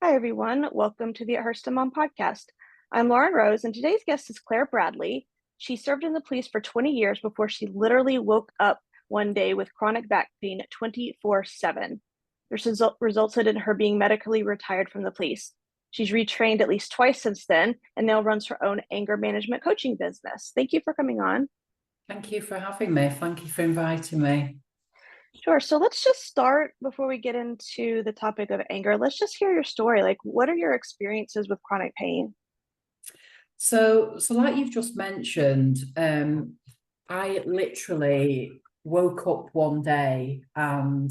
Hi, everyone. Welcome to the Hearst and Mom podcast. I'm Lauren Rose, and today's guest is Claire Bradley. She served in the police for 20 years before she literally woke up one day with chronic back pain 24/7. This resulted in her being medically retired from the police. She's retrained at least twice since then and now runs her own anger management coaching business. Thank you for coming on. Thank you for having me. Thank you for inviting me. Sure. So let's just start before we get into the topic of anger. Let's just hear your story. Like, what are your experiences with chronic pain? So like you've just mentioned, I literally woke up one day and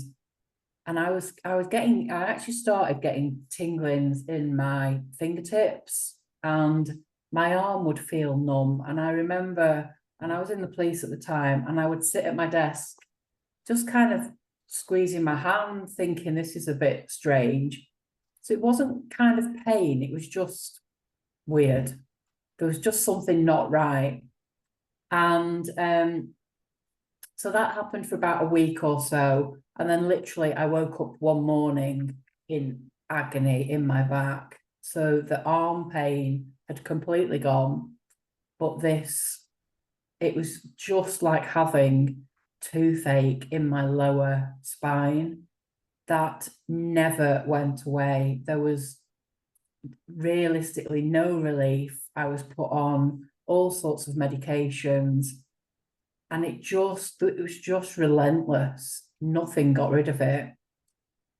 I actually started getting tinglings in my fingertips and my arm would feel numb. And I remember, and I was in the police at the time, and I would sit at my desk, just kind of squeezing my hand, thinking this is a bit strange. So it wasn't kind of pain, it was just weird. There was just something not right. And so that happened for about a week or so. And then literally I woke up one morning in agony in my back. So the arm pain had completely gone. But it was just like having toothache in my lower spine that never went away. There was realistically no relief. I was put on all sorts of medications and it was just relentless. Nothing got rid of it.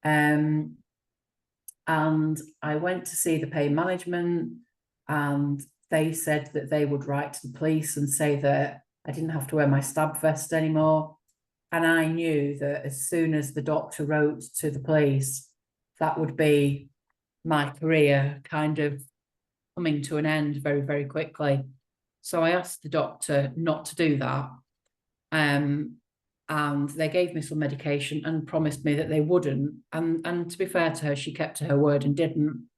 And I went to see the pain management and they said that they would write to the police and say that I didn't have to wear my stab vest anymore. And I knew that as soon as the doctor wrote to the police, that would be my career kind of coming to an end very, very quickly. So I asked the doctor not to do that. And they gave me some medication and promised me that they wouldn't. And to be fair to her, she kept to her word and didn't.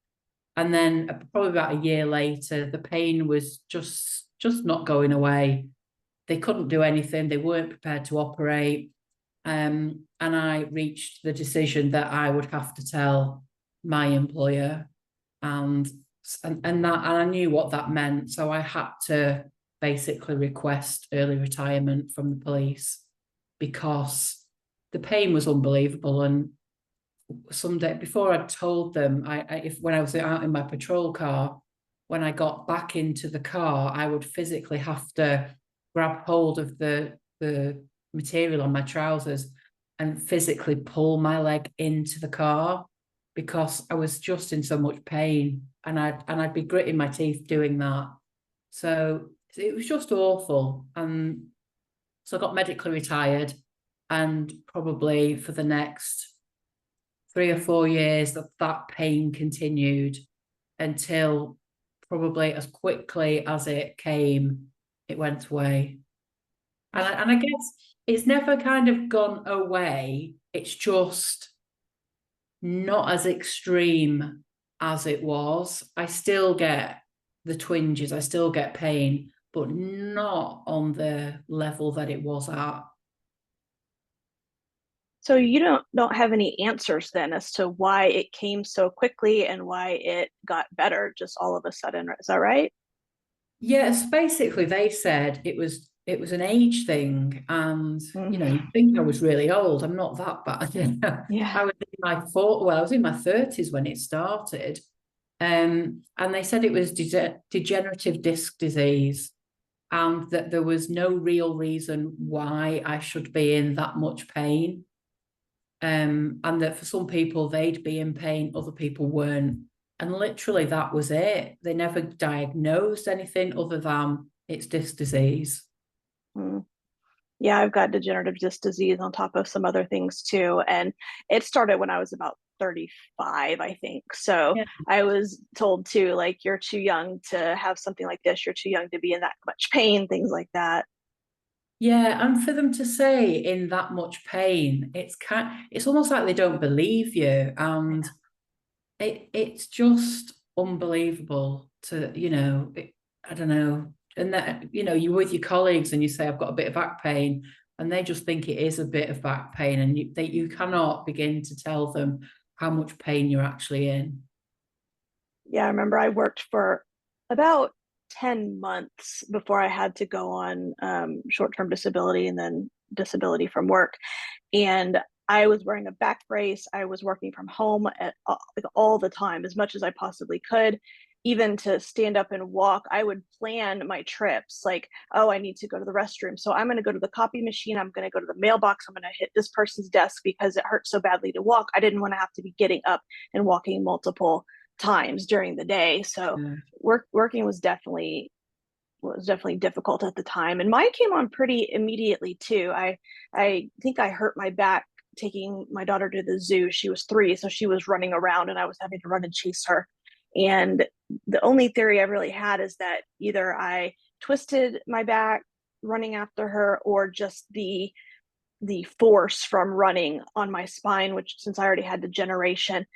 And then probably about a year later, the pain was just not going away. They couldn't do anything. They weren't prepared to operate. And I reached the decision that I would have to tell my employer, and I knew what that meant. So I had to basically request early retirement from the police because the pain was unbelievable. And someday before I told them, when I was out in my patrol car, when I got back into the car, I would physically have to grab hold of the material on my trousers and physically pull my leg into the car because I was just in so much pain, and I'd be gritting my teeth doing that. So it was just awful. And so I got medically retired, and probably for the next 3 or 4 years that pain continued until probably as quickly as it came, it went away. And I guess it's never kind of gone away. It's just not as extreme as it was. I still get the twinges, I still get pain, but not on the level that it was at. So you don't have any answers then as to why it came so quickly and why it got better just all of a sudden. Is that right? Yes, basically they said it was an age thing, and Mm, you think I was really old. I'm not that bad. yeah. I was in my I was in my 30s when it started. And they said it was degenerative disc disease, and that there was no real reason why I should be in that much pain. And that for some people they'd be in pain, other people weren't. And literally that was it. They never diagnosed anything other than it's disc disease. Mm. Yeah, I've got degenerative disc disease on top of some other things too. And it started when I was about 35, I think. So Yeah. I was told too, like, you're too young to have something like this. You're too young to be in that much pain, things like that. Yeah, and for them to say in that much pain, it's almost like they don't believe you. And it's just unbelievable to, I don't know. And that, you're with your colleagues and you say, I've got a bit of back pain, and they just think it is a bit of back pain. And you cannot begin to tell them how much pain you're actually in. Yeah, I remember I worked for about 10 months before I had to go on short-term disability and then disability from work. And I was wearing a back brace. I was working from home at like all the time, as much as I possibly could. Even to stand up and walk, I would plan my trips like, oh, I need to go to the restroom. So I'm going to go to the copy machine. I'm going to go to the mailbox. I'm going to hit this person's desk because it hurts so badly to walk. I didn't want to have to be getting up and walking multiple times during the day. So Yeah. working was definitely difficult at the time, and mine came on pretty immediately too. I think I hurt my back taking my daughter to the zoo. She was 3, so she was running around and I was having to run and chase her. And the only theory I really had is that either I twisted my back running after her, or just the force from running on my spine, which, since I already had degeneration,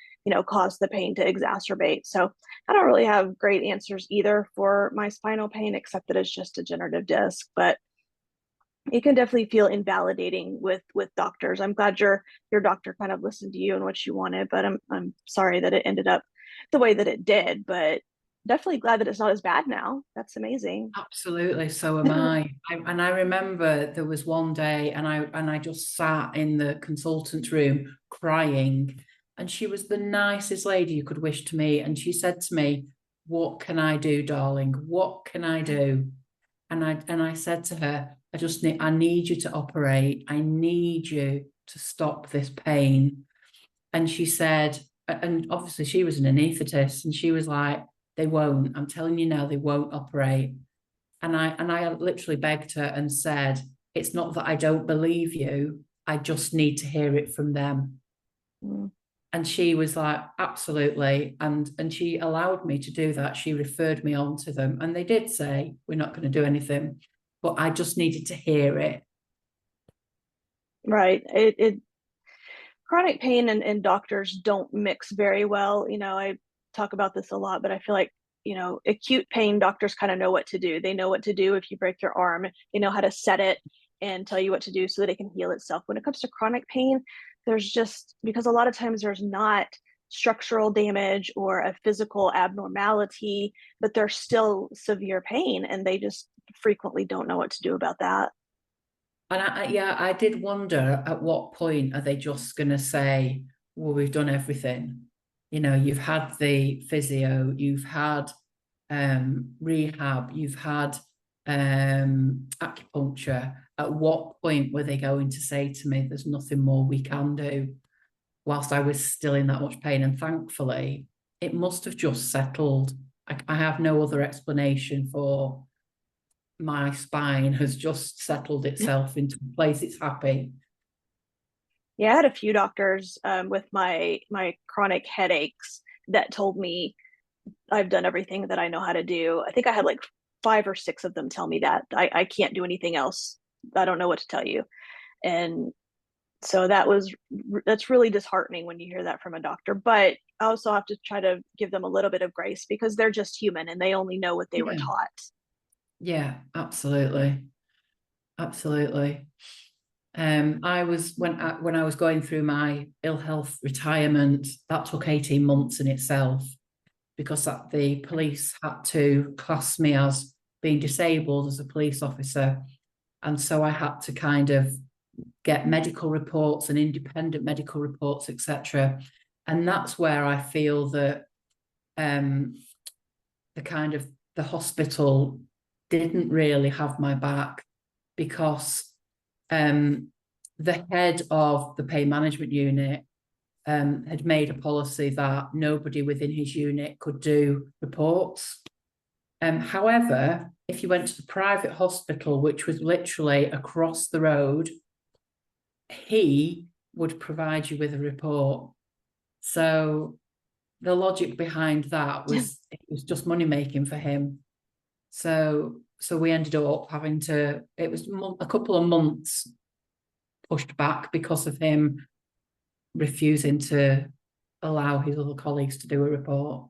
caused the pain to exacerbate. So I don't really have great answers either for my spinal pain, except that it's just degenerative disc. But it can definitely feel invalidating with doctors. I'm glad your doctor kind of listened to you and what you wanted, but I'm sorry that it ended up the way that it did. But definitely glad that it's not as bad now. That's amazing. Absolutely, so am I. And I remember there was one day, and I just sat in the consultant's room crying, and she was the nicest lady you could wish to meet. And she said to me, "What can I do, darling? What can I do?" And I said to her, I need you to operate. I need you to stop this pain. And she said, and obviously she was an anaesthetist, and she was like, "They won't. I'm telling you now, they won't operate." And I literally begged her and said, "It's not that I don't believe you. I just need to hear it from them." Mm. And she was like, "Absolutely." And she allowed me to do that. She referred me on to them. And they did say, "We're not going to do anything." But I just needed to hear it. Right. It chronic pain and doctors don't mix very well. I talk about this a lot, but I feel like, acute pain doctors kind of know what to do. They know what to do if you break your arm. They know how to set it and tell you what to do so that it can heal itself. When it comes to chronic pain, there's just, because a lot of times there's not structural damage or a physical abnormality, but there's still severe pain, and they just frequently don't know what to do about that. And yeah, I did wonder at what point are they just going to say, "Well, we've done everything." You've had the physio, you've had rehab, you've had acupuncture. At what point were they going to say to me, "There's nothing more we can do," whilst I was still in that much pain? And thankfully, it must have just settled. I have no other explanation for my spine has just settled itself into a place it's happy. Yeah, I had a few doctors with my chronic headaches that told me I've done everything that I know how to do. I think I had like 5 or 6 of them tell me that I can't do anything else. I don't know what to tell you. And so that's really disheartening when you hear that from a doctor. But I also have to try to give them a little bit of grace, because they're just human and they only know what they were Yeah, taught. yeah, absolutely, absolutely. I was when I was going through my ill health retirement, that took 18 months in itself, because the police had to class me as being disabled as a police officer. And so I had to kind of get medical reports and independent medical reports, etc. And that's where I feel that um, the hospital didn't really have my back, because the head of the pain management unit had made a policy that nobody within his unit could do reports. However, if you went to the private hospital, which was literally across the road, he would provide you with a report. So the logic behind that was, it was just money making for him. So we ended up having to, it was a couple of months pushed back because of him refusing to allow his other colleagues to do a report,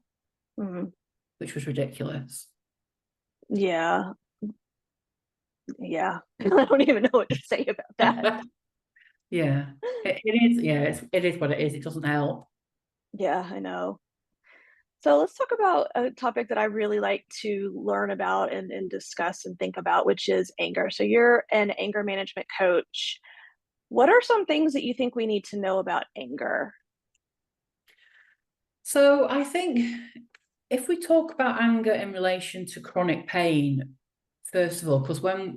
Mhm. which was ridiculous. Yeah, yeah. I don't even know what to say about that. Yeah, it is. Yeah, it is what it is. It doesn't help. Yeah, I know. So let's talk about a topic that I really like to learn about and discuss and think about, which is anger. So you're an anger management coach. What are some things that you think we need to know about anger? So I think if we talk about anger in relation to chronic pain, first of all, because I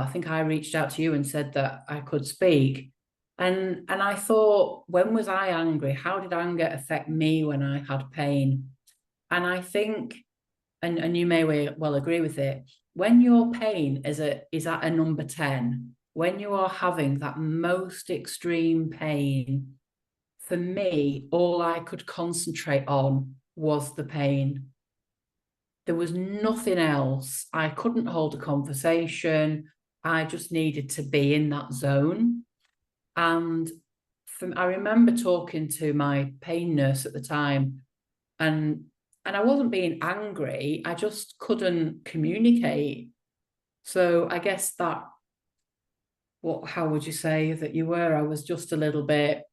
think I reached out to you and said that I could speak. And I thought, when was I angry? How did anger affect me when I had pain? And I think, and you may well agree with it, when your pain is at a number 10, when you are having that most extreme pain, for me, all I could concentrate on was the pain. There was nothing else. I couldn't hold a conversation. I just needed to be in that zone. And I remember talking to my pain nurse at the time, and I wasn't being angry. I just couldn't communicate. So I guess how would you say that you were? I was just a little bit,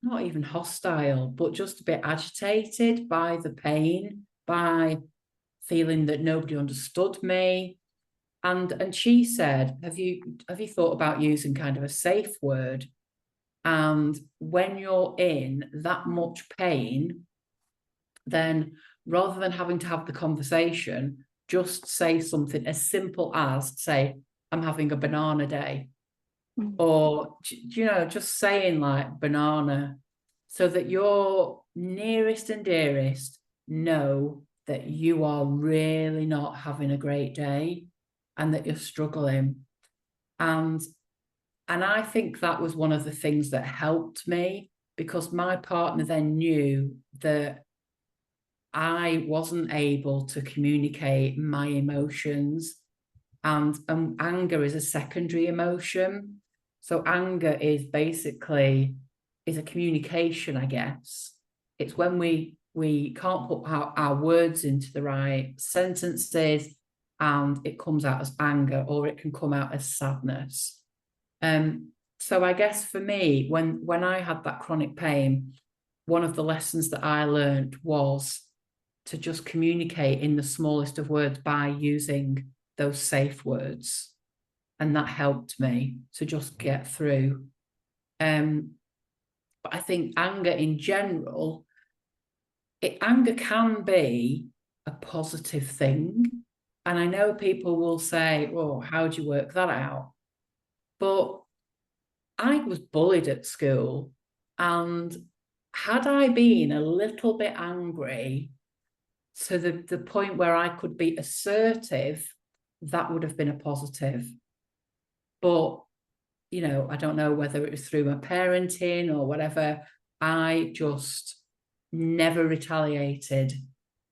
not even hostile, but just a bit agitated by the pain, by feeling that nobody understood me. And she said, have you thought about using kind of a safe word? And when you're in that much pain, then rather than having to have the conversation, just say something as simple as, say, I'm having a banana day. Mm. Or, just saying like banana, so that your nearest and dearest know that you are really not having a great day and that you're struggling. And I think that was one of the things that helped me, because my partner then knew that I wasn't able to communicate my emotions, and anger is a secondary emotion. So anger is basically a communication, I guess. It's when we can't put our words into the right sentences, and it comes out as anger, or it can come out as sadness. So I guess for me, when I had that chronic pain, one of the lessons that I learned was to just communicate in the smallest of words by using those safe words. And that helped me to just get through. But I think anger in general, anger can be a positive thing. And I know people will say, well, how do you work that out? But I was bullied at school. And had I been a little bit angry to the point where I could be assertive, that would have been a positive. But, I don't know whether it was through my parenting or whatever. I just never retaliated,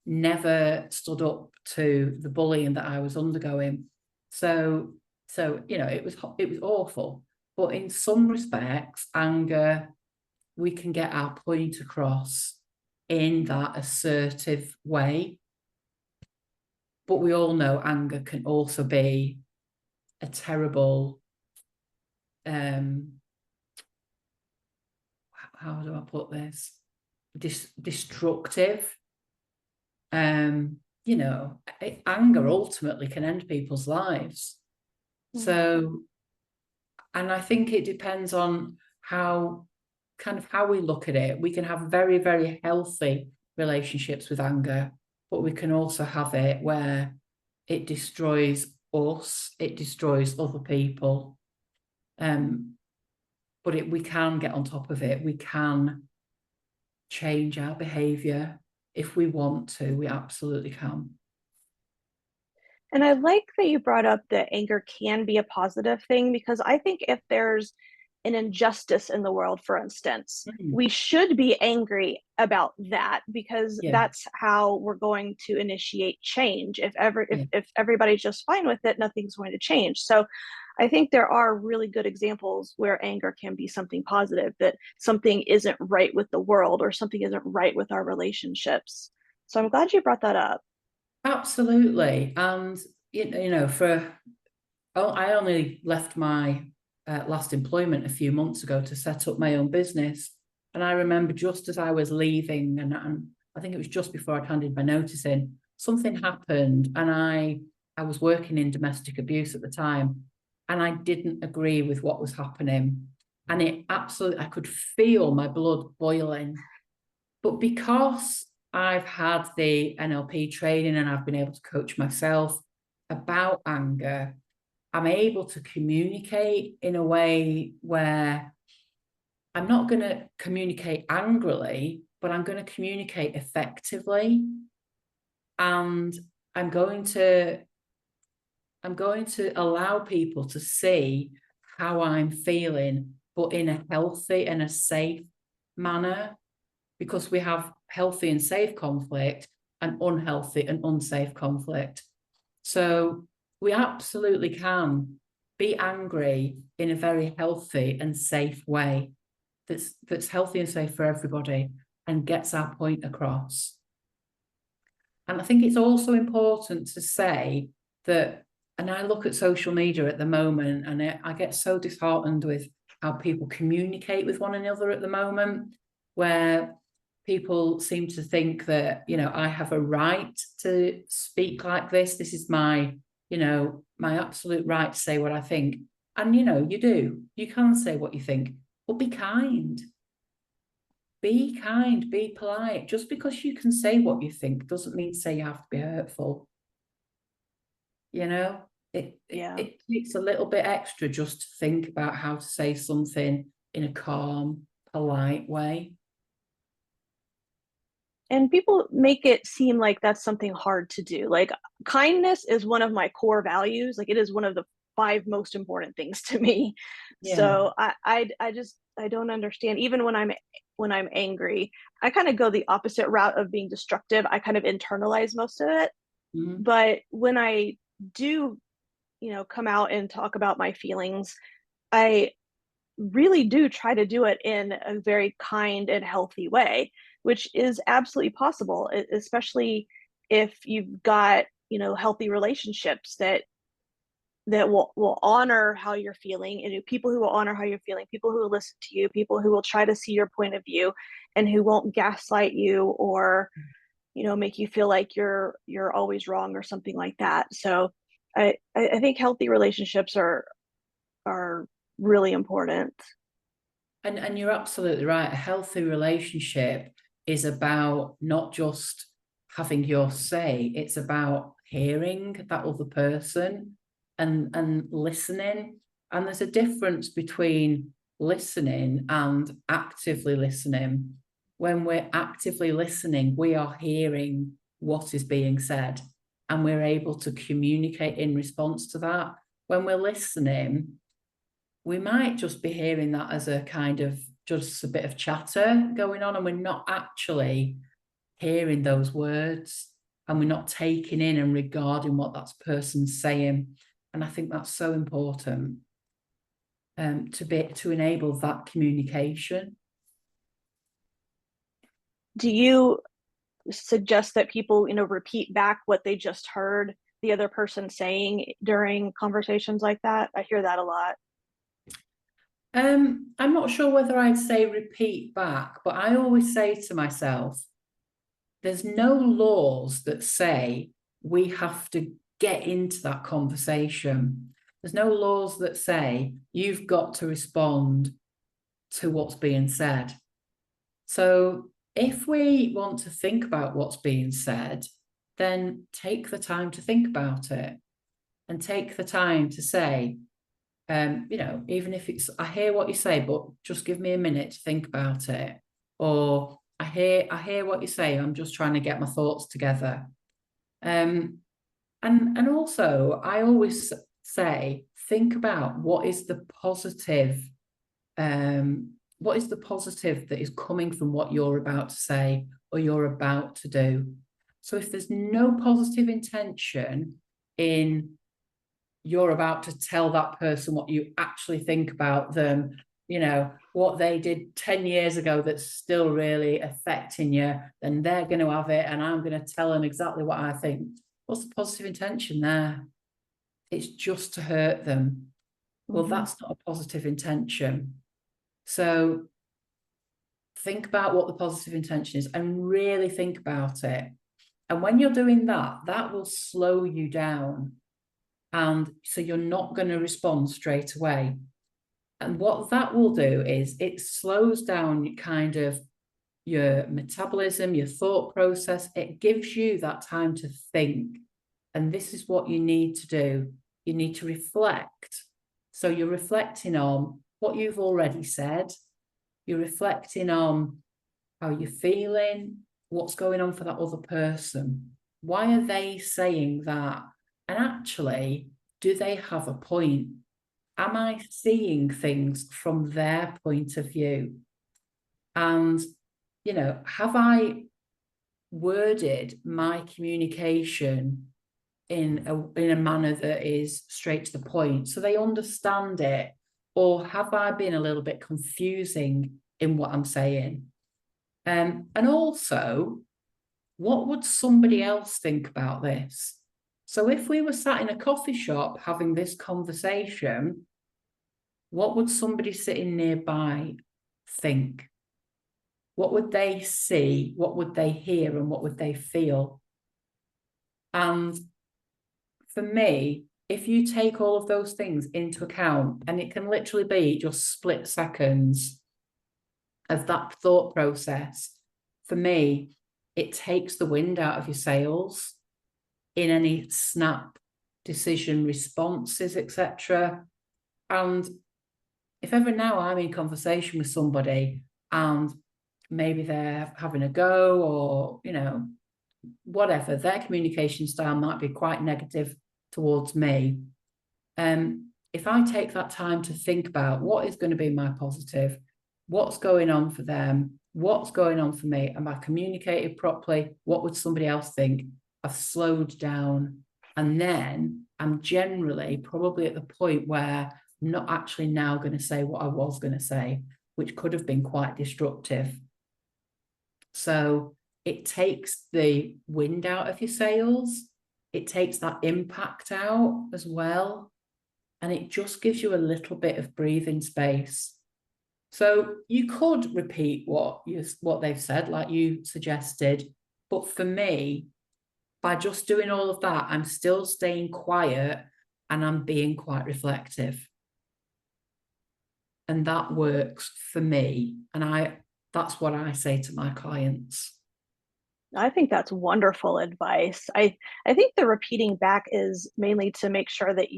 never stood up to the bullying that I was undergoing. So it was awful. But in some respects, anger, we can get our point across in that assertive way. But we all know anger can also be a terrible, how do I put this? Destructive. Anger ultimately can end people's lives. Mm. So, and I think it depends on how we look at it. We can have very, very healthy relationships with anger, but we can also have it where it destroys us, it destroys other people. But we can get on top of it. We can change our behavior if we want to. We absolutely can. And I like that you brought up that anger can be a positive thing, because I think if there's an injustice in the world, for instance, we should be angry about that, because Yeah. that's how we're going to initiate change. If everybody's just fine with it, nothing's going to change. So I think there are really good examples where anger can be something positive, that something isn't right with the world or something isn't right with our relationships. So I'm glad you brought that up. Absolutely. And I only left my last employment a few months ago to set up my own business. And I remember just as I was leaving, and I think it was just before I'd handed my notice in, something happened, and I was working in domestic abuse at the time, and I didn't agree with what was happening. And it absolutely, I could feel my blood boiling. But because I've had the NLP training and I've been able to coach myself about anger, I'm able to communicate in a way where I'm not going to communicate angrily, but I'm going to communicate effectively. And I'm going to allow people to see how I'm feeling, but in a healthy and a safe manner, because we have healthy and safe conflict and unhealthy and unsafe conflict. So we absolutely can be angry in a very healthy and safe way that's healthy and safe for everybody and gets our point across. And I think it's also important to say that, and I look at social media at the moment, and I get so disheartened with how people communicate with one another at the moment, where people seem to think that, I have a right to speak like this. This is my, my absolute right to say what I think. And, you do. You can say what you think, but be kind. Be kind, be polite. Just because you can say what you think doesn't mean to say you have to be hurtful. It takes a little bit extra just to think about how to say something in a calm, polite way. And people make it seem like that's something hard to do. Like, kindness is one of my core values. Like, it is one of the 5 most important things to me. Yeah. So I don't understand. Even when I'm angry, I kind of go the opposite route of being destructive. I kind of internalize most of it. Mm-hmm. But when I do, come out and talk about my feelings, I really do try to do it in a very kind and healthy way, which is absolutely possible, especially if you've got, healthy relationships that will honor how you're feeling, and people who will honor how you're feeling, people who will listen to you, people who will try to see your point of view and who won't gaslight you or, make you feel like you're always wrong or something like that. So I think healthy relationships are really important. And you're absolutely right. A healthy relationship is about not just having your say, it's about hearing that other person and listening. And there's a difference between listening and actively listening. When we're actively listening, we are hearing what is being said and we're able to communicate in response to that. When we're listening, we might just be hearing that as a kind of just a bit of chatter going on, and we're not actually hearing those words, and we're not taking in and regarding what that person's saying. And I think that's so important to enable that communication. Do you suggest that people, repeat back what they just heard the other person saying during conversations like that? I hear that a lot. I'm not sure whether I'd say repeat back, but I always say to myself, there's no laws that say we have to get into that conversation. There's no laws that say you've got to respond to what's being said. So if we want to think about what's being said, then take the time to think about it and take the time to say, even if it's, I hear what you say, but just give me a minute to think about it. Or I hear what you say, I'm just trying to get my thoughts together. And also I always say, think about what is the positive that is coming from what you're about to say or you're about to do. So if there's no positive intention in you're about to tell that person what you actually think about them, what they did 10 years ago that's still really affecting you, then they're going to have it and I'm going to tell them exactly what I think. What's the positive intention there? It's just to hurt them. Well, that's not a positive intention. So think about what the positive intention is and really think about it. And when you're doing that, that will slow you down. And so you're not going to respond straight away. And what that will do is it slows down kind of your metabolism, your thought process. It gives you that time to think. And this is what you need to do. You need to reflect. So you're reflecting on what you've already said. You're reflecting on how you're feeling, what's going on for that other person. Why are they saying that? And actually, do they have a point? Am I seeing things from their point of view? And, you know, have I worded my communication in a manner that is straight to the point so they understand it? Or have I been a little bit confusing in what I'm saying? And also, what would somebody else think about this? So if we were sat in a coffee shop having this conversation, what would somebody sitting nearby think? What would they see? What would they hear? And what would they feel? And for me, if you take all of those things into account, and it can literally be just split seconds of that thought process, for me, it takes the wind out of your sails in any snap decision responses, etc. And if ever now I'm in conversation with somebody and maybe they're having a go, or, you know, whatever, their communication style might be quite negative towards me. If I take that time to think about what is going to be my positive, what's going on for them, what's going on for me, am I communicated properly? What would somebody else think? I've slowed down. And then I'm generally probably at the point where I'm not actually now going to say what I was going to say, which could have been quite destructive. So it takes the wind out of your sails. It takes that impact out as well. And it just gives you a little bit of breathing space. So you could repeat what they've said, like you suggested. But for me, by just doing all of that, I'm still staying quiet and I'm being quite reflective. And that works for me. And that's what I say to my clients. I think that's wonderful advice. I think the repeating back is mainly to make sure that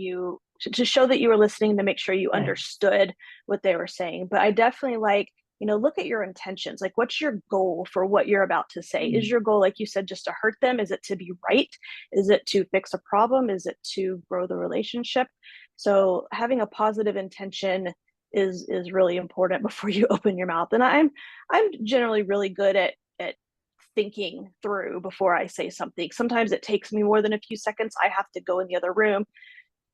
to show that you were listening, to make sure you understood what they were saying. But I definitely like, look at your intentions. Like, what's your goal for what you're about to say? Is your goal, like you said, just to hurt them? Is it to be right? Is it to fix a problem? Is it to grow the relationship? So having a positive intention is really important before you open your mouth. And I'm generally really good at thinking through before I say something. Sometimes it takes me more than a few seconds. I have to go in the other room,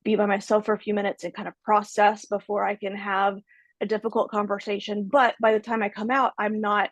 be by myself for a few minutes and kind of process before I can have a difficult conversation. But by the time I come out, I'm not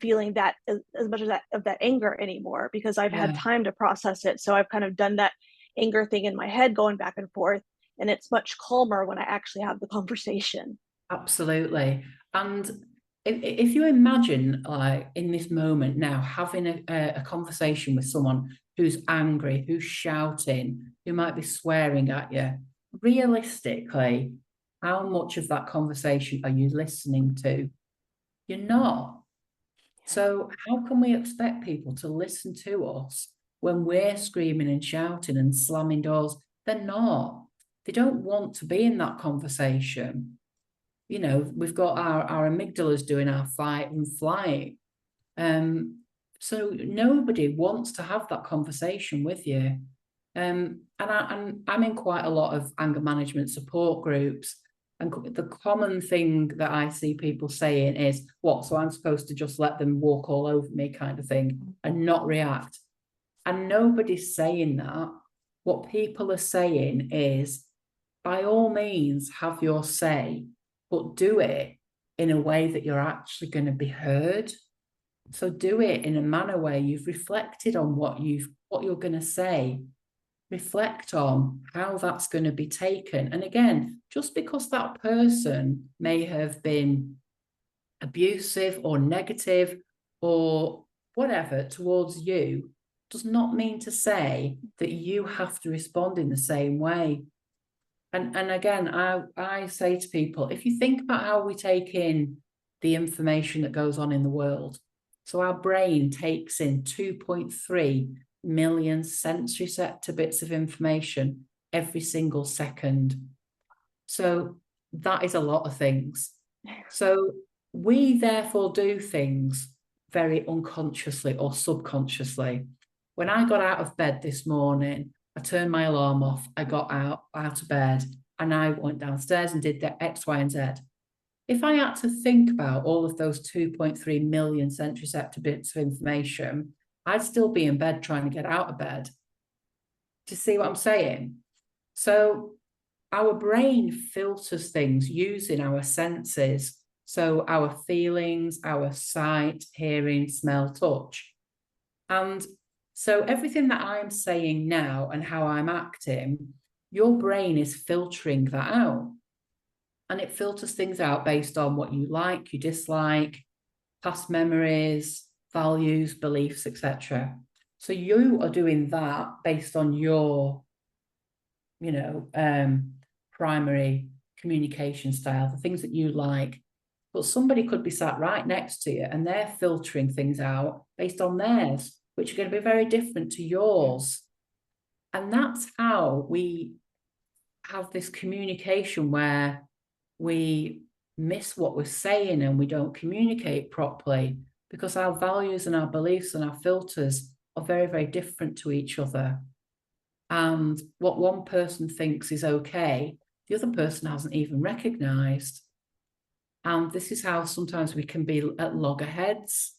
feeling that as much of that anger anymore, because I've had time to process it. So I've kind of done that anger thing in my head going back and forth, and it's much calmer when I actually have the conversation. Absolutely. And if you imagine, like, in this moment now, having a conversation with someone who's angry, who's shouting, who might be swearing at you, realistically, how much of that conversation are you listening to? You're not. So how can we expect people to listen to us when we're screaming and shouting and slamming doors? They're not. They don't want to be in that conversation. We've got our amygdalas doing our fight and flight. So nobody wants to have that conversation with you. And I'm in quite a lot of anger management support groups. And the common thing that I see people saying is, so I'm supposed to just let them walk all over me, kind of thing, and not react. And nobody's saying that. What people are saying is, by all means, have your say, but do it in a way that you're actually going to be heard. So do it in a manner where you've reflected on what you're going to say. Reflect on how that's going to be taken. And again, just because that person may have been abusive or negative or whatever towards you does not mean to say that you have to respond in the same way. And again, I say to people, if you think about how we take in the information that goes on in the world, so our brain takes in 2.3 million sensory bits of information every single second. So that is a lot of things. So we therefore do things very unconsciously or subconsciously. When I got out of bed this morning, I turned my alarm off, I got out of bed, and I went downstairs and did the X, Y, and Z. If I had to think about all of those 2.3 million sensory bits of information, I'd still be in bed trying to get out of bed. Do you see what I'm saying? So our brain filters things using our senses. So our feelings, our sight, hearing, smell, touch. And so everything that I'm saying now and how I'm acting, your brain is filtering that out. And it filters things out based on what you like, you dislike, past memories, values, beliefs, etc. So you are doing that based on your, primary communication style, the things that you like. But somebody could be sat right next to you and they're filtering things out based on theirs, which are going to be very different to yours. And that's how we have this communication where we miss what we're saying and we don't communicate properly because our values and our beliefs and our filters are very, very different to each other. And what one person thinks is okay, the other person hasn't even recognized. And this is how sometimes we can be at loggerheads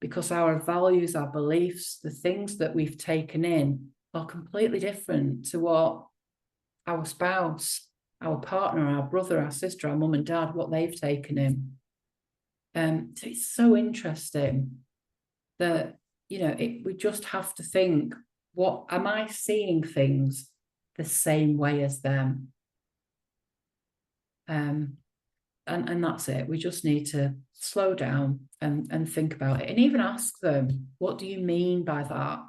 because our values, our beliefs, the things that we've taken in are completely different to what our spouse, our partner, our brother, our sister, our mum and dad, what they've taken in. So it's so interesting that, we just have to think, what am I seeing things the same way as them? And that's it. We just need to slow down and think about it and even ask them, what do you mean by that?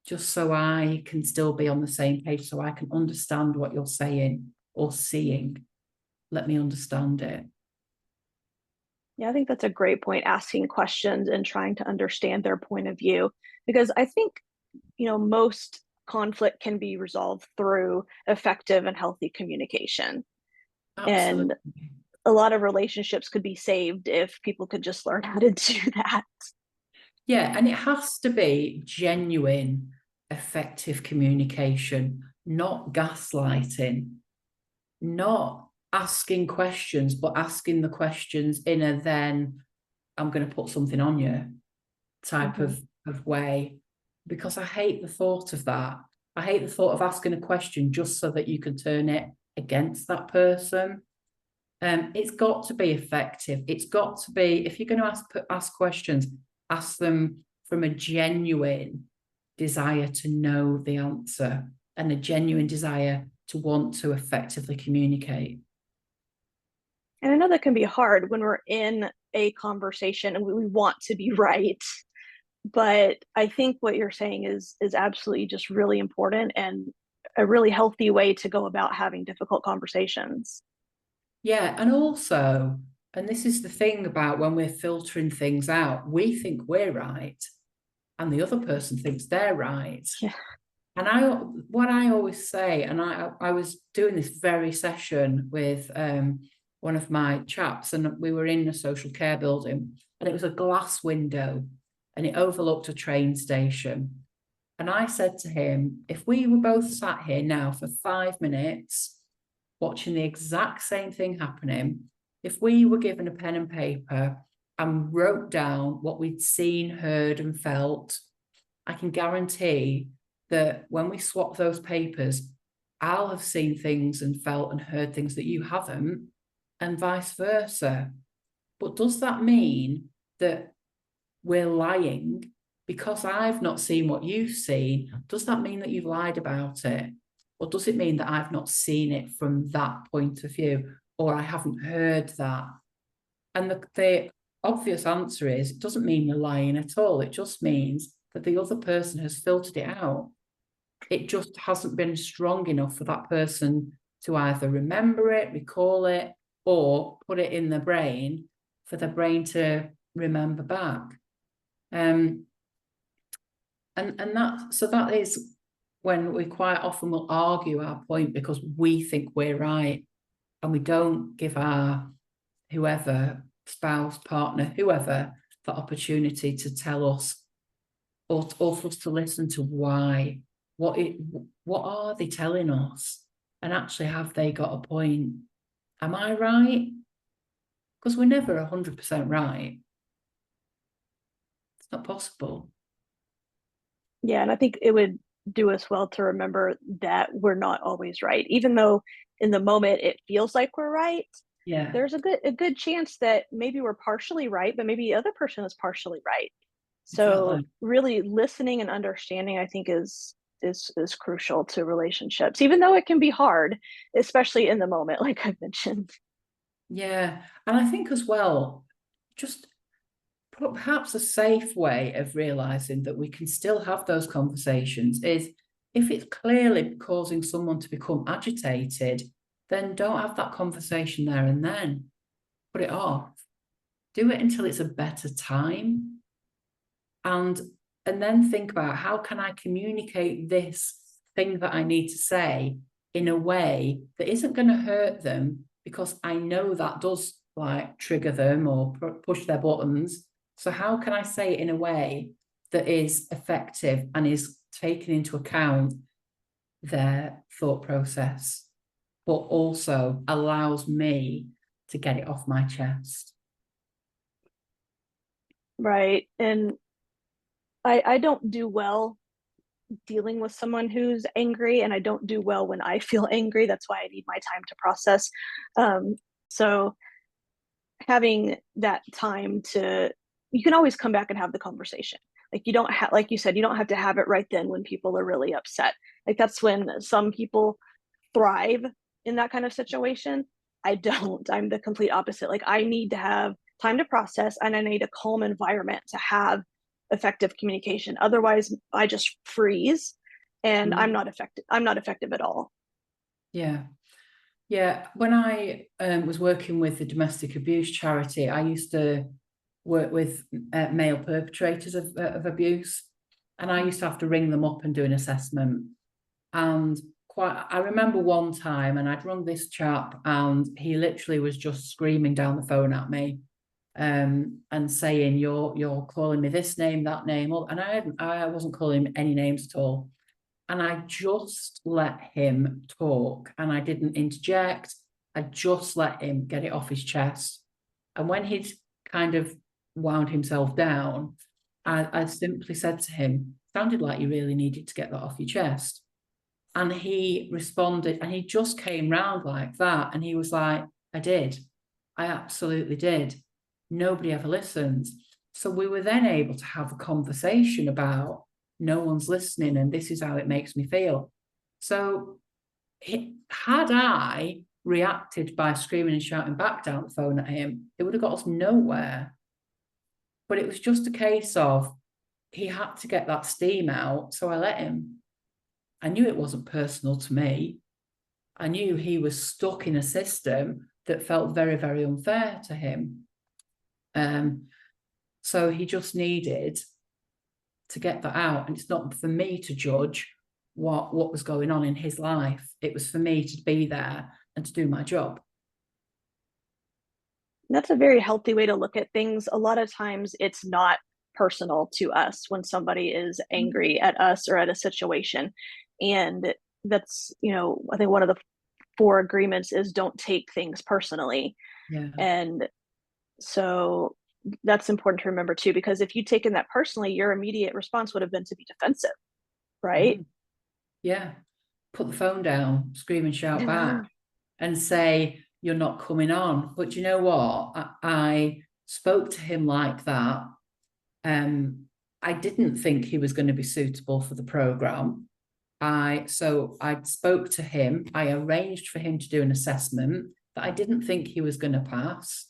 Just so I can still be on the same page, so I can understand what you're saying or seeing. Let me understand it. Yeah, I think that's a great point, asking questions and trying to understand their point of view. Because I think, most conflict can be resolved through effective and healthy communication. Absolutely. And a lot of relationships could be saved if people could just learn how to do that. Yeah, and it has to be genuine, effective communication, not gaslighting, not asking questions, but asking the questions in a then I'm going to put something on you type of way. Because I hate the thought of that. I hate the thought of asking a question just so that you can turn it against that person. It's got to be effective. It's got to be, if you're going to ask questions, ask them from a genuine desire to know the answer and a genuine desire to want to effectively communicate. And I know that can be hard when we're in a conversation and we want to be right. But I think what you're saying is absolutely just really important and a really healthy way to go about having difficult conversations. Yeah, and also, and this is the thing about when we're filtering things out, we think we're right and the other person thinks they're right. Yeah. And what I always say, and I was doing this very session with one of my chaps, and we were in a social care building, and it was a glass window, and it overlooked a train station. And I said to him, if we were both sat here now for 5 minutes, watching the exact same thing happening, if we were given a pen and paper and wrote down what we'd seen, heard, and felt, I can guarantee that when we swap those papers, I'll have seen things and felt and heard things that you haven't, and vice versa. But does that mean that we're lying because I've not seen what you've seen? Does that mean that you've lied about it? Or does it mean that I've not seen it from that point of view, or I haven't heard that? And the obvious answer is, it doesn't mean you're lying at all. It just means that the other person has filtered it out. It just hasn't been strong enough for that person to either remember it, recall it, or put it in the brain for the brain to remember back. And that is when we quite often will argue our point because we think we're right, and we don't give our whoever, spouse, partner, whoever, the opportunity to tell us, or for us to listen to why. What are they telling us? And actually, have they got a point? Am I right? Because we're never 100% right. It's not possible. Yeah, and I think it would do us well to remember that we're not always right. Even though in the moment it feels like we're right, Yeah, there's a good chance that maybe we're partially right, but maybe the other person is partially right. So exactly. really listening and understanding, I think, is crucial to relationships, even though it can be hard, especially in the moment, like I've mentioned. Yeah. And I think as well, just perhaps a safe way of realizing that we can still have those conversations is, if it's clearly causing someone to become agitated, then don't have that conversation there and then. Put it off. Do it until it's a better time. And then think about, how can I communicate this thing that I need to say in a way that isn't going to hurt them, because I know that does like trigger them or push their buttons. So how can I say it in a way that is effective and is taking into account their thought process, but also allows me to get it off my chest? Right. And I don't do well dealing with someone who's angry, and I don't do well when I feel angry. That's why I need my time to process. So having that time to, you can always come back and have the conversation. Like you don't have, like you said, you don't have to have it right then when people are really upset. Like that's when some people thrive in that kind of situation. I don't. I'm the complete opposite. Like I need to have time to process, and I need a calm environment to have effective communication. Otherwise, I just freeze and Mm. I'm not effective at all. Yeah. Yeah, when I was working with the domestic abuse charity, I used to work with male perpetrators of abuse, and I used to have to ring them up and do an assessment. And I remember one time, and I'd rung this chap, and he literally was just screaming down the phone at me, and saying, "You're calling me this name, that name," and I wasn't calling him any names at all. And I just let him talk, and I didn't interject. I just let him get it off his chest. And when he'd kind of wound himself down, I simply said to him, "Sounded like you really needed to get that off your chest." And he responded, and he just came round like that. And he was like, "I did. I absolutely did. Nobody ever listens." So we were then able to have a conversation about, no one's listening and this is how it makes me feel. So had I reacted by screaming and shouting back down the phone at him, it would have got us nowhere. But it was just a case of, he had to get that steam out, so I let him. I knew it wasn't personal to me. I knew he was stuck in a system that felt very, very unfair to him. So he just needed to get that out. And it's not for me to judge what was going on in his life. It was for me to be there and to do my job. That's a very healthy way to look at things. A lot of times it's not personal to us when somebody is angry at us or at a situation. And that's, I think one of the four agreements is don't take things personally. Yeah. And so that's important to remember too, because if you'd taken that personally, your immediate response would have been to be defensive, right? Mm-hmm. Yeah. Put the phone down, scream and shout back, and say, "You're not coming on." But you know what? I spoke to him like that. I didn't think he was going to be suitable for the program. So I spoke to him. I arranged for him to do an assessment that I didn't think he was going to pass.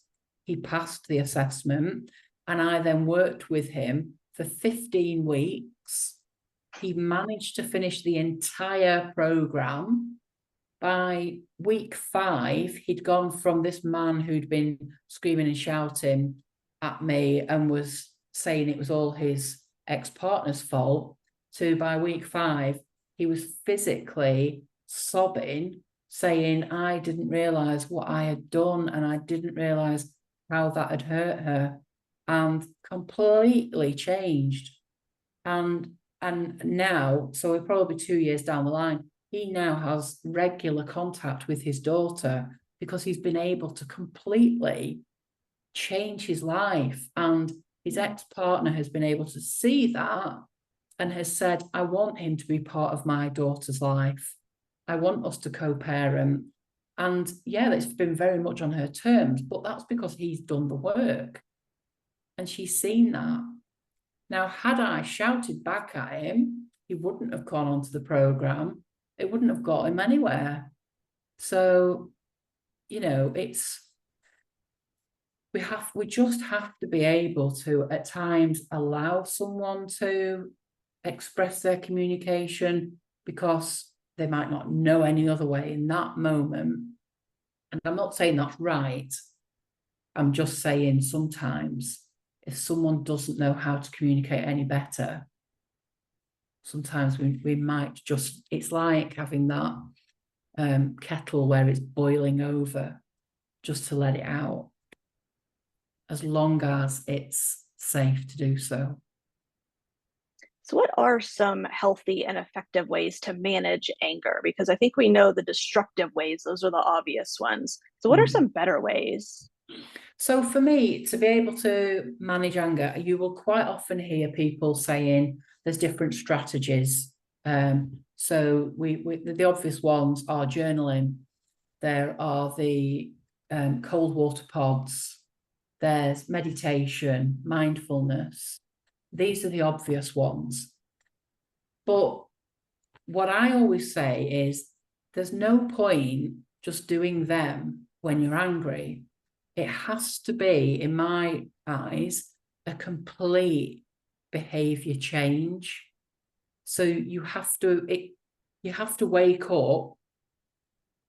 he passed the assessment, and I then worked with him for 15 weeks. He managed to finish the entire program. By week 5, he'd gone from this man who'd been screaming and shouting at me and was saying it was all his ex-partner's fault, to by week 5, he was physically sobbing, saying, I didn't realise what I had done, and I didn't realise how that had hurt her, and completely changed. And now, so we're probably 2 years down the line, he now has regular contact with his daughter because he's been able to completely change his life. And his ex-partner has been able to see that and has said, I want him to be part of my daughter's life. I want us to co-parent. And yeah, it's been very much on her terms, but that's because he's done the work. And she's seen that. Now, had I shouted back at him, he wouldn't have gone onto the program. It wouldn't have got him anywhere. So, you know, we just have to be able to, at times, allow someone to express their communication because they might not know any other way in that moment. And I'm not saying that's right. I'm just saying sometimes if someone doesn't know how to communicate any better, sometimes we might just, it's like having that kettle where it's boiling over, just to let it out, as long as it's safe to do so. So, what are some healthy and effective ways to manage anger? Because I think we know the destructive ways, those are the obvious ones. So, what are some better ways? So for me, to be able to manage anger, you will quite often hear people saying there's different strategies. So the obvious ones are journaling. There are the cold water pods. There's meditation, mindfulness. These are the obvious ones. But what I always say is there's no point just doing them when you're angry. It has to be, in my eyes, a complete behavior change. So you have to wake up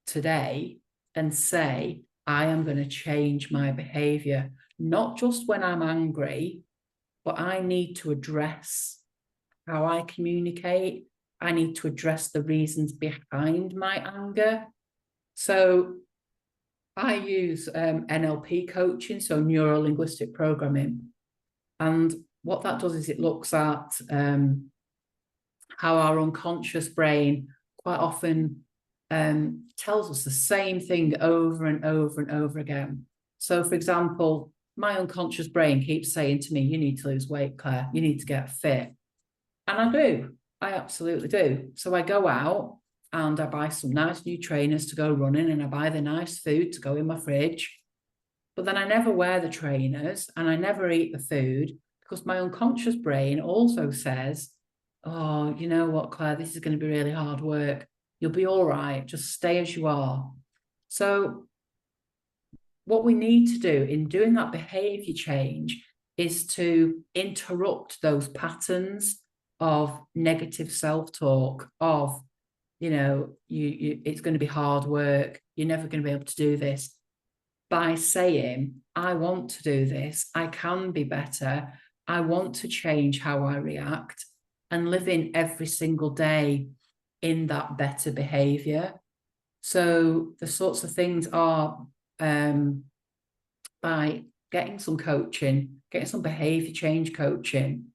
today and say, I am going to change my behavior, not just when I'm angry, but I need to address how I communicate. I need to address the reasons behind my anger. So I use NLP coaching, so neuro-linguistic programming. And what that does is it looks at how our unconscious brain quite often tells us the same thing over and over and over again. So, for example, my unconscious brain keeps saying to me, you need to lose weight, Claire, you need to get fit. And I do, I absolutely do. So I go out and I buy some nice new trainers to go running, and I buy the nice food to go in my fridge. But then I never wear the trainers and I never eat the food because my unconscious brain also says, oh, you know what, Claire, this is going to be really hard work. You'll be all right. Just stay as you are. So what we need to do in doing that behavior change is to interrupt those patterns of negative self-talk, of, you know, it's going to be hard work, you're never going to be able to do this, by saying, I want to do this, I can be better, I want to change how I react, and living every single day in that better behavior. So the sorts of things are by getting some coaching, getting some behavior change coaching,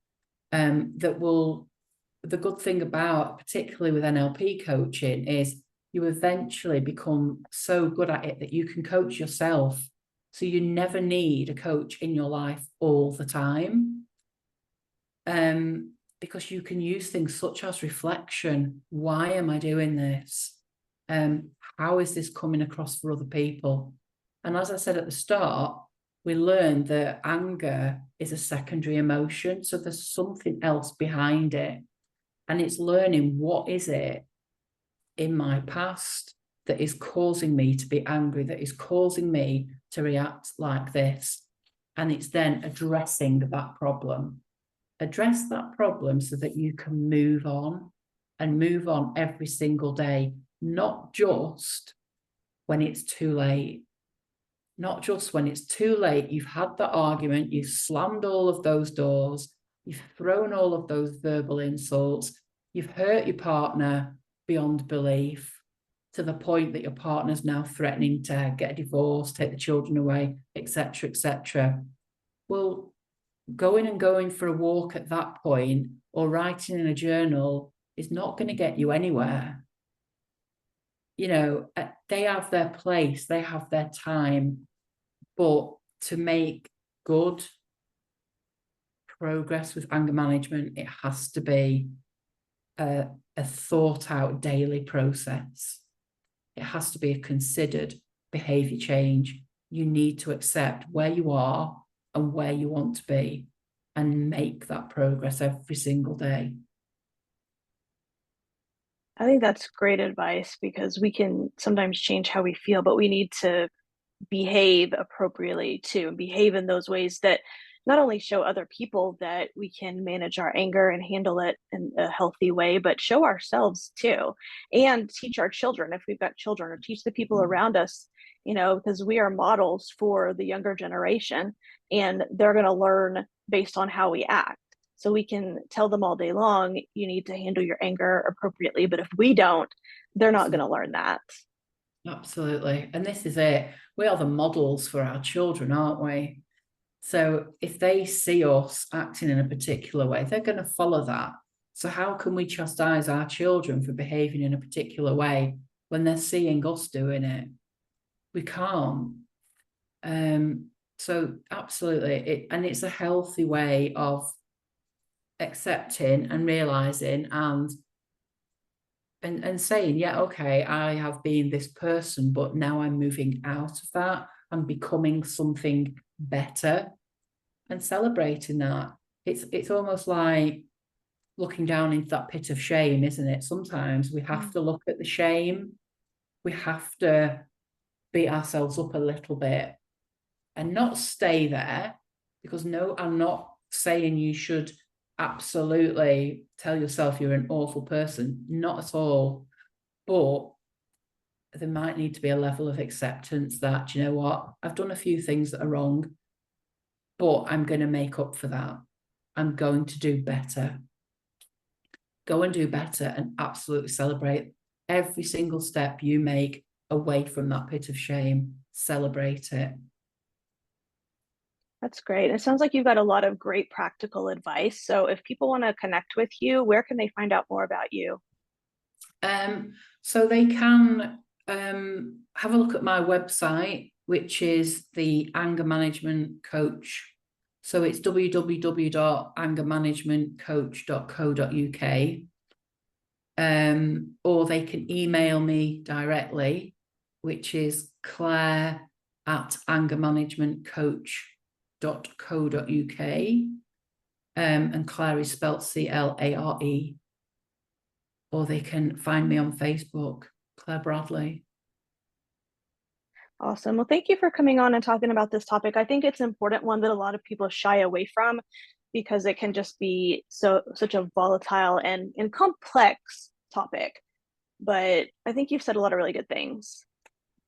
the good thing about, particularly with NLP coaching, is you eventually become so good at it that you can coach yourself. So you never need a coach in your life all the time. Because you can use things such as reflection. Why am I doing this? How is this coming across for other people? And as I said at the start, we learned that anger is a secondary emotion. So there's something else behind it. And it's learning, what is it in my past that is causing me to be angry, that is causing me to react like this. And it's then addressing that problem. Address that problem so that you can move on, and move on every single day, not just when it's too late. Not just when it's too late. You've had that argument, you've slammed all of those doors, you've thrown all of those verbal insults, you've hurt your partner beyond belief, to the point that your partner's now threatening to get a divorce, take the children away, etc., etc. Well, going for a walk at that point, or writing in a journal, is not going to get you anywhere. You know, they have their place, they have their time, but to make good progress with anger management, it has to be a thought out daily process. It has to be a considered behavior change. You need to accept where you are and where you want to be, and make that progress every single day. I think that's great advice, because we can sometimes change how we feel, but we need to behave appropriately too, and behave in those ways that not only show other people that we can manage our anger and handle it in a healthy way, but show ourselves too, and teach our children if we've got children, or teach the people around us, because we are models for the younger generation, and they're going to learn based on how we act. So we can tell them all day long, you need to handle your anger appropriately, but if we don't, they're not going to learn that. Absolutely. And this is it. We are the models for our children, aren't we? So if they see us acting in a particular way, they're going to follow that. So how can we chastise our children for behaving in a particular way when they're seeing us doing it? We can't. So absolutely. And it's a healthy way of accepting and realizing and saying, yeah, okay, I have been this person, but now I'm moving out of that. I'm becoming something better, and celebrating that. It's almost like looking down into that pit of shame, isn't it? Sometimes we have to look at the shame. We have to beat ourselves up a little bit and not stay there, because no, I'm not saying you should absolutely tell yourself you're an awful person, not at all. But there might need to be a level of acceptance that, you know what, I've done a few things that are wrong, but I'm going to make up for that. I'm going to do better. Go and do better, and absolutely celebrate every single step you make away from that pit of shame. Celebrate it. That's great. It sounds like you've got a lot of great practical advice. So if people want to connect with you, where can they find out more about you? So they can have a look at my website, which is the Anger Management Coach. So it's www.angermanagementcoach.co.uk. Or they can email me directly, which is clare@angermanagementcoach.co.uk. And Clare is spelled CLARE. Or they can find me on Facebook, Clare Bradley. Awesome. Well, thank you for coming on and talking about this topic. I think it's an important one that a lot of people shy away from, because it can just be such a volatile and complex topic. But I think you've said a lot of really good things.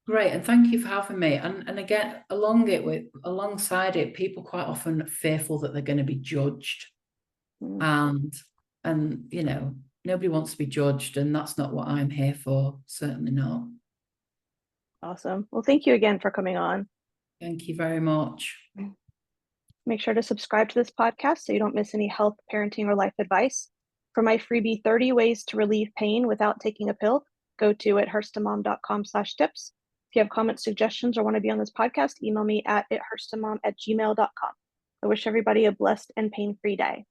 Great, and thank you for having me. And again, alongside it, people quite often are fearful that they're going to be judged, and you know, nobody wants to be judged, and that's not what I'm here for. Certainly not. Awesome. Well, thank you again for coming on. Thank you very much. Make sure to subscribe to this podcast so you don't miss any health, parenting, or life advice. For my freebie 30 ways to relieve pain without taking a pill, go to ithursttomom.com/tips. If you have comments, suggestions, or want to be on this podcast, email me at ithursttomom@gmail.com. I wish everybody a blessed and pain-free day.